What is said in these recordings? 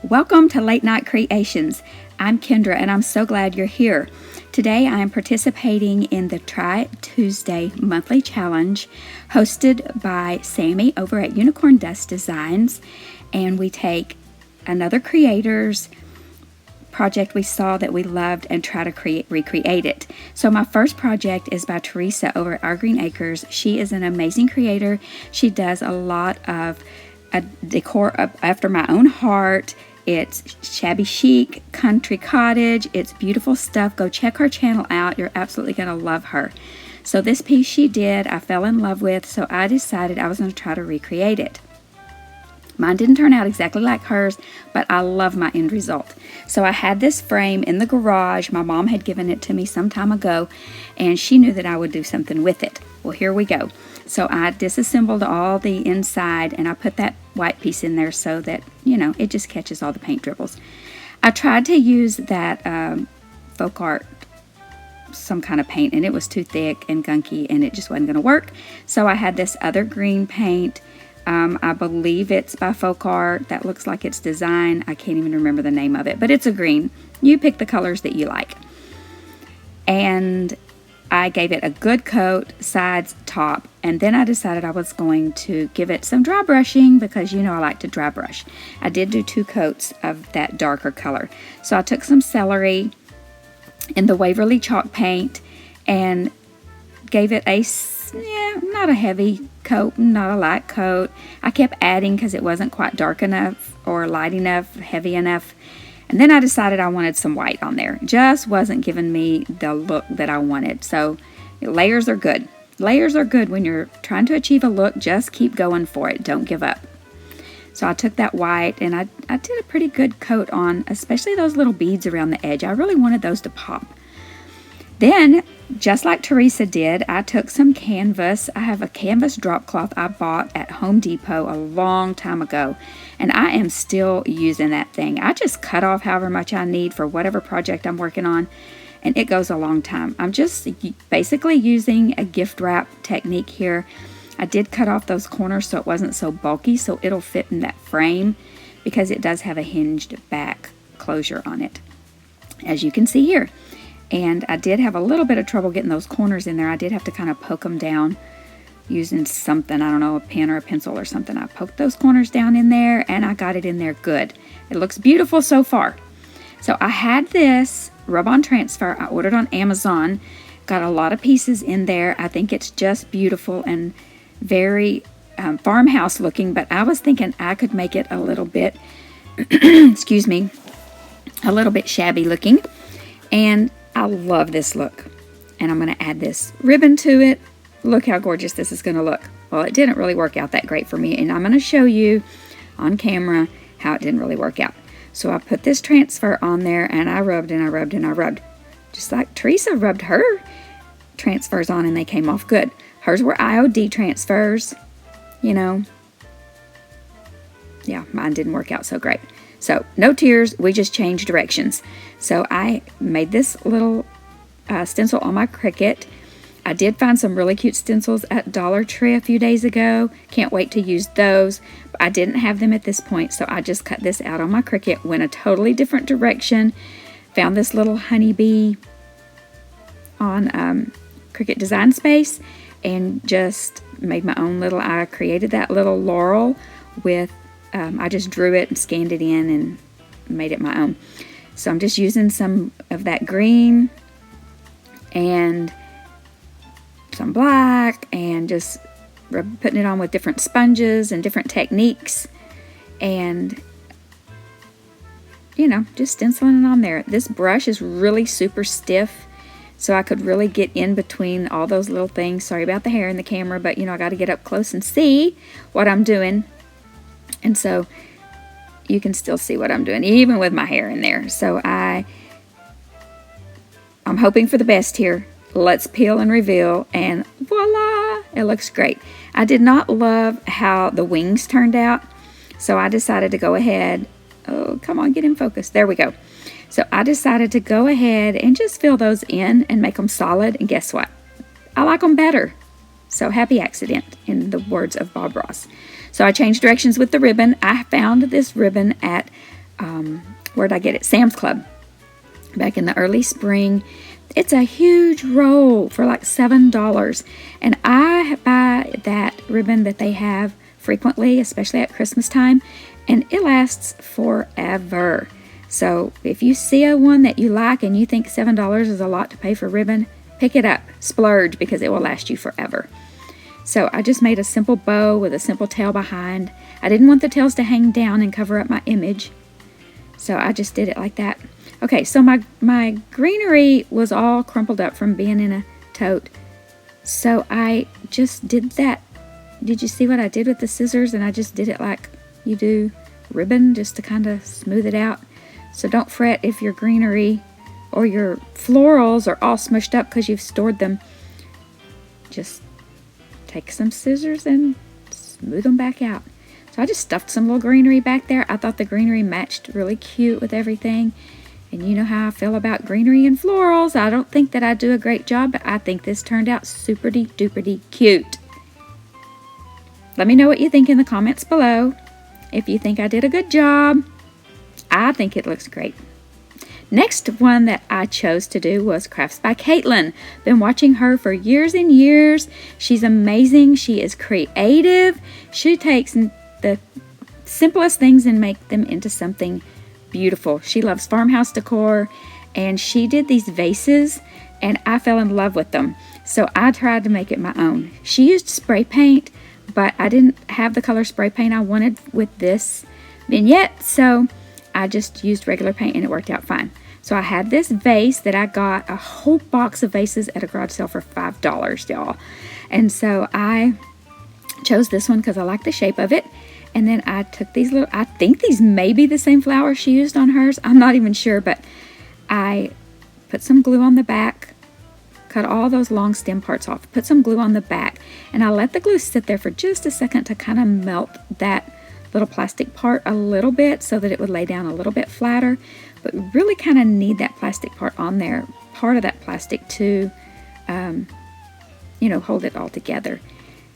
Welcome to Late Night Creations. I'm Kendra and I'm so glad you're here. Today I am participating in the Try It Tuesday monthly challenge hosted by Sammy over at Unicorn Dust Designs, and we take another creator's project we saw that we loved and try to recreate it. So my first project is by Teresa over at Our Green Acres. She is an amazing creator. She does a lot of a decor after my own heart. It's shabby chic, country cottage. It's beautiful stuff. Go check her channel out. You're absolutely going to love her. So this piece she did, I fell in love with, so I decided I was going to try to recreate it. Mine didn't turn out exactly like hers, but I love my end result. So I had this frame in the garage. My mom had given it to me some time ago, and she knew that I would do something with it. Well, here we go. So I disassembled all the inside, and I put that white piece in there so that, you know, it just catches all the paint dribbles. I tried to use that folk art, some kind of paint, and it was too thick and gunky, and it just wasn't going to work. So I had this other green paint. I believe it's by Folk Art. That looks like it's design. I can't even remember the name of it, but it's a green. You pick the colors that you like. And I gave it a good coat, sides, top, and then I decided I was going to give it some dry brushing because you know I like to dry brush. I did do 2 coats of that darker color. So I took some celery in the Waverly chalk paint and gave it a, not a heavy coat, not a light coat. I kept adding because it wasn't quite dark enough or light enough, heavy enough. And then I decided I wanted some white on there. Just wasn't giving me the look that I wanted. So layers are good. Layers are good when you're trying to achieve a look. Just keep going for it. Don't give up. So I took that white and I did a pretty good coat on, especially those little beads around the edge. I really wanted those to pop. Then, just like Teresa did, I took some canvas. I have a canvas drop cloth I bought at Home Depot a long time ago, and I am still using that thing. I just cut off however much I need for whatever project I'm working on, and it goes a long time. I'm just basically using a gift wrap technique here. I did cut off those corners so it wasn't so bulky, so it'll fit in that frame because it does have a hinged back closure on it, as you can see here. And I did have a little bit of trouble getting those corners in there. I did have to kind of poke them down using something, I don't know, a pen or a pencil or something. I poked those corners down in there and I got it in there good. It looks beautiful so far. So I had this rub-on transfer. I ordered on Amazon. Got a lot of pieces in there. I think it's just beautiful and very farmhouse looking, but I was thinking I could make it a little bit, excuse me, a little bit shabby looking. And I love this look, and I'm going to add this ribbon to it. Look how gorgeous this is going to look. Well, it didn't really work out that great for me, and I'm going to show you on camera how it didn't really work out. So I put this transfer on there, and I rubbed and I rubbed and I rubbed, just like Teresa rubbed her transfers on, and they came off good. Hers were IOD transfers, you know. Yeah, mine didn't work out so great. So, no tears, we just changed directions. So, I made this little stencil on my Cricut. I did find some really cute stencils at Dollar Tree a few days ago. Can't wait to use those. But I didn't have them at this point, so I just cut this out on my Cricut, went a totally different direction, found this little honeybee on Cricut Design Space, and just made my own little, I created that little laurel with I just drew it and scanned it in and made it my own. So I'm just using some of that green and some black and just putting it on with different sponges and different techniques and, you know, just stenciling it on there. This brush is really super stiff, so I could really get in between all those little things. Sorry about the hair in the camera, but, you know, I got to get up close and see what I'm doing. And so you can still see what I'm doing, even with my hair in there. So I'm hoping for the best here. Let's peel and reveal, and voila, it looks great. I did not love how the wings turned out, so I decided to go ahead. Oh, come on, get in focus. There we go. So I decided to go ahead and just fill those in and make them solid. And guess what? I like them better. So happy accident, in the words of Bob Ross. So I changed directions with the ribbon. I found this ribbon at where'd I get it? Sam's Club. Back in the early spring. It's a huge roll for like $7. And I buy that ribbon that they have frequently, especially at Christmas time, and it lasts forever. So if you see a one that you like and you think $7 is a lot to pay for ribbon, pick it up, splurge, because it will last you forever. So I just made a simple bow with a simple tail behind. I didn't want the tails to hang down and cover up my image, so I just did it like that. Okay, so my greenery was all crumpled up from being in a tote, so I just did that. Did you see what I did with the scissors? And I just did it like you do ribbon, just to kind of smooth it out. So don't fret if your greenery or your florals are all smushed up because you've stored them. Just take some scissors and smooth them back out. So I just stuffed some little greenery back there. I thought the greenery matched really cute with everything. And you know how I feel about greenery and florals. I don't think that I do a great job, but I think this turned out super-duper cute. Let me know what you think in the comments below. If you think I did a good job, I think it looks great. Next one that I chose to do was Crafts by KATELYN. Been watching her for years and years. She's amazing. She is creative. She takes the simplest things and make them into something beautiful. She loves farmhouse decor, and she did these vases, and I fell in love with them. So I tried to make it my own. She used spray paint, but I didn't have the color spray paint I wanted with this vignette, so I just used regular paint and it worked out fine. So I had this vase that I got, a whole box of vases at a garage sale for $5, y'all. And so I chose this one because I like the shape of it. And then I took these little, I think these may be the same flowers she used on hers. I'm not even sure, but I put some glue on the back, cut all those long stem parts off, put some glue on the back, and I let the glue sit there for just a second to kind of melt that little plastic part a little bit so that it would lay down a little bit flatter. But we really kind of need that plastic part on there, part of that plastic to, you know, hold it all together.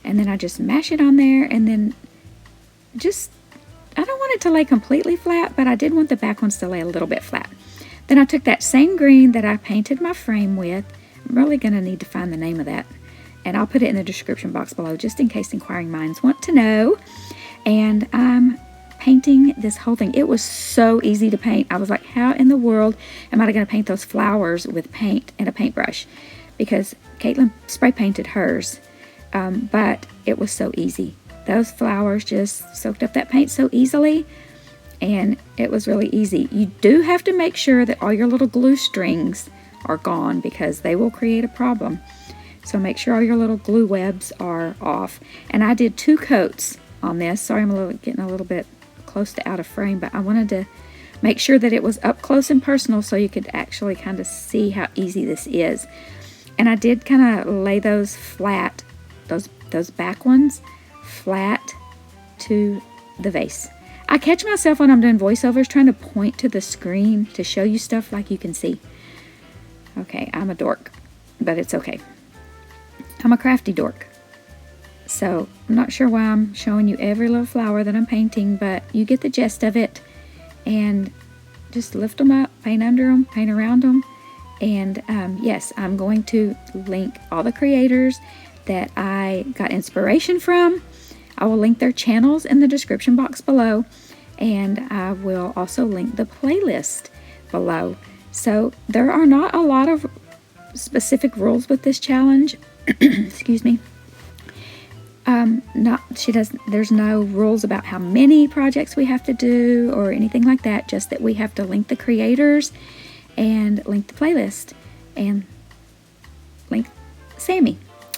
And then I just mash it on there, and then just, I don't want it to lay completely flat, but I did want the back ones to lay a little bit flat. Then I took that same green that I painted my frame with. I'm really going to need to find the name of that, and I'll put it in the description box below just in case inquiring minds want to know. And I'm painting this whole thing. It was so easy to paint. I was like, how in the world am I going to paint those flowers with paint and a paintbrush? Because KATELYN spray painted hers, but it was so easy. Those flowers just soaked up that paint so easily, and it was really easy. You do have to make sure that all your little glue strings are gone because they will create a problem. So make sure all your little glue webs are off. And I did 2 coats on this. Sorry, I'm getting a little bit close to out of frame, but I wanted to make sure that it was up close and personal so you could actually kind of see how easy this is. And I did kind of lay those flat, those back ones flat to the vase. I catch myself when I'm doing voiceovers trying to point to the screen to show you stuff like you can see. Okay, I'm a dork, but it's okay. I'm a crafty dork. So I'm not sure why I'm showing you every little flower that I'm painting, but you get the gist of it. And just lift them up, paint under them, paint around them. And yes, I'm going to link all the creators that I got inspiration from. I will link their channels in the description box below, and I will also link the playlist below. So there are not a lot of specific rules with this challenge. Excuse me. There's no rules about how many projects we have to do or anything like that, just that we have to link the creators and link the playlist and link Sammy.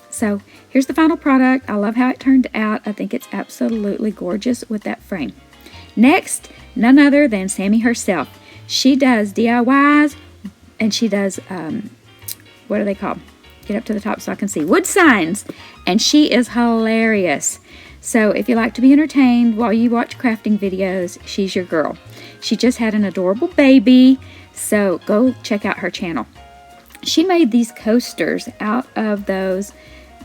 So here's the final product. I love how it turned out. I think it's absolutely gorgeous with that frame. Next, none other than Sammy herself. She does DIYs, and she does, what are they called? Get up to the top so I can see. Wood signs. And she is hilarious. So if you like to be entertained while you watch crafting videos, she's your girl. She just had an adorable baby, so go check out her channel. She made these coasters out of those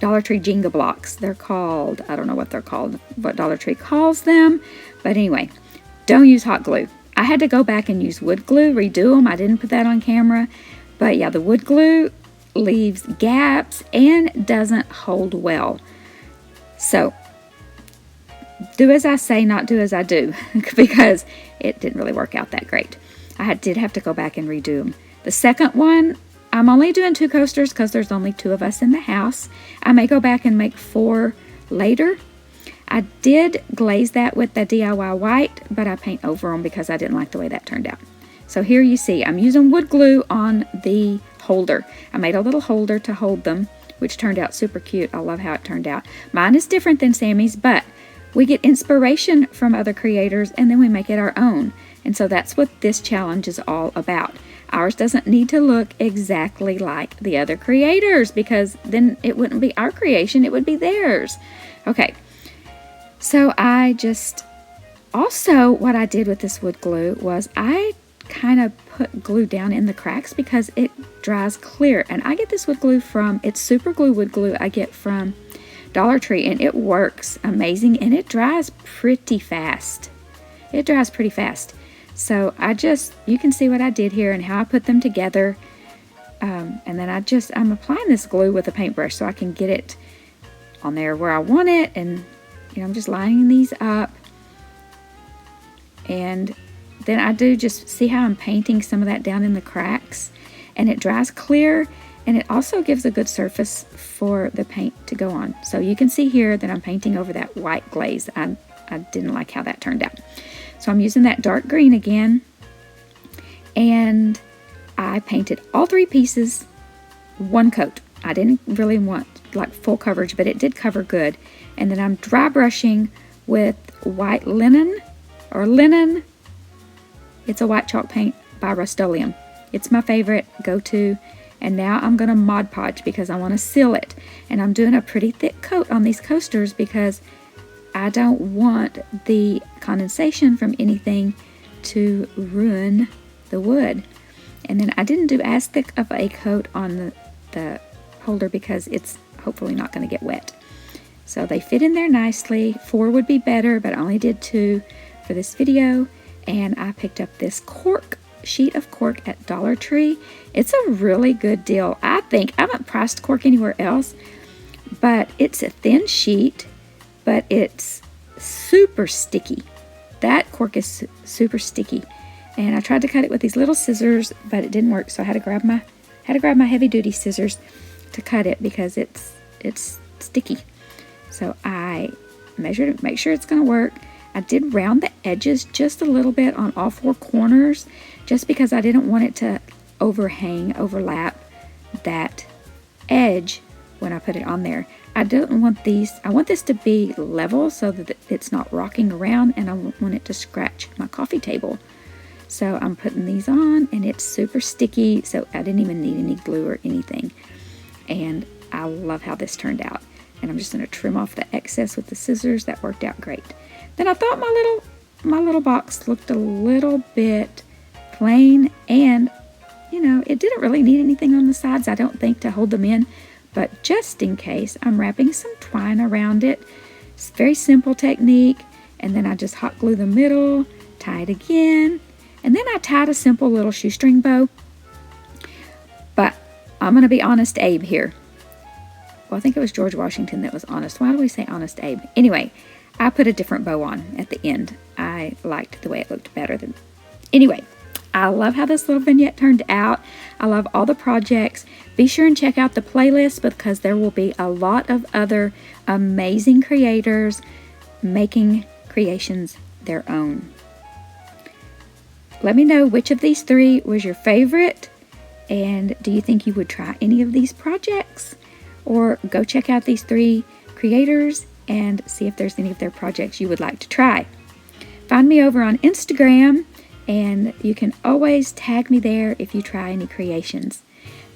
Dollar Tree Jenga blocks. They're called, I don't know what they're called, what Dollar Tree calls them. But anyway, don't use hot glue. I had to go back and use wood glue, redo them. I didn't put that on camera. But yeah, the wood glue leaves gaps and doesn't hold well. So do as I say, not do as I do, because it didn't really work out that great. Did have to go back and redo them. The second one, I'm only doing 2 coasters because there's only 2 of us in the house. I may go back and make 4 later. I did glaze that with the DIY white, but I paint over them because I didn't like the way that turned out. So here you see, I'm using wood glue on the holder. I made a little holder to hold them, which turned out super cute. I love how it turned out. Mine is different than Sammy's, but we get inspiration from other creators and then we make it our own. And so that's what this challenge is all about. Ours doesn't need to look exactly like the other creators because then it wouldn't be our creation, it would be theirs. Okay, so also what I did with this wood glue was I kind of put glue down in the cracks because it dries clear. And I get this wood glue it's super glue wood glue I get from Dollar Tree, and it works amazing and it dries pretty fast. It dries pretty fast. So you can see what I did here and how I put them together. And then I'm applying this glue with a paintbrush so I can get it on there where I want it. And, I'm just lining these up. And then I do just see how I'm painting some of that down in the cracks. And it dries clear. And it also gives a good surface for the paint to go on. So you can see here that I'm painting over that white glaze. I didn't like how that turned out. So I'm using that dark green again, and I painted all 3 pieces 1 coat. I didn't really want like full coverage, but it did cover good. And then I'm dry brushing with white linen or linen. It's a white chalk paint by Rust-Oleum. It's my favorite go-to. And now I'm going to Mod Podge because I want to seal it. And I'm doing a pretty thick coat on these coasters because I don't want the condensation from anything to ruin the wood. And then I didn't do as thick of a coat on the holder because it's hopefully not going to get wet. So they fit in there nicely. 4 would be better, but I only did 2 for this video. And I picked up this sheet of cork at Dollar Tree. It's a really good deal, I think. I haven't priced cork anywhere else, but it's a thin sheet, but it's super sticky. That cork is super sticky. And I tried to cut it with these little scissors, but it didn't work, so I had to grab my heavy duty scissors to cut it because it's sticky. So I measured it, make sure it's going to work. I did round the edges just a little bit on all 4 corners just because I didn't want it to overlap that edge when I put it on there. I want this to be level so that it's not rocking around, and I want it to scratch my coffee table. So I'm putting these on, and it's super sticky, so I didn't even need any glue or anything. And I love how this turned out. And I'm just going to trim off the excess with the scissors. That worked out great. Then I thought my little box looked a little bit plain, and it didn't really need anything on the sides, I don't think, to hold them in. But just in case, I'm wrapping some twine around it. It's a very simple technique. And then I just hot glue the middle, tie it again, and then I tied a simple little shoestring bow. But I'm going to be Honest Abe here. Well, I think it was George Washington that was honest. Why do we say Honest Abe? Anyway, I put a different bow on at the end. I liked the way it looked better than... Anyway, I love how this little vignette turned out. I love all the projects. Be sure and check out the playlist because there will be a lot of other amazing creators making creations their own. Let me know which of these 3 was your favorite, and do you think you would try any of these projects? Or go check out these 3 creators and see if there's any of their projects you would like to try. Find me over on Instagram, and you can always tag me there if you try any creations.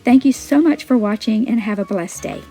Thank you so much for watching, and have a blessed day.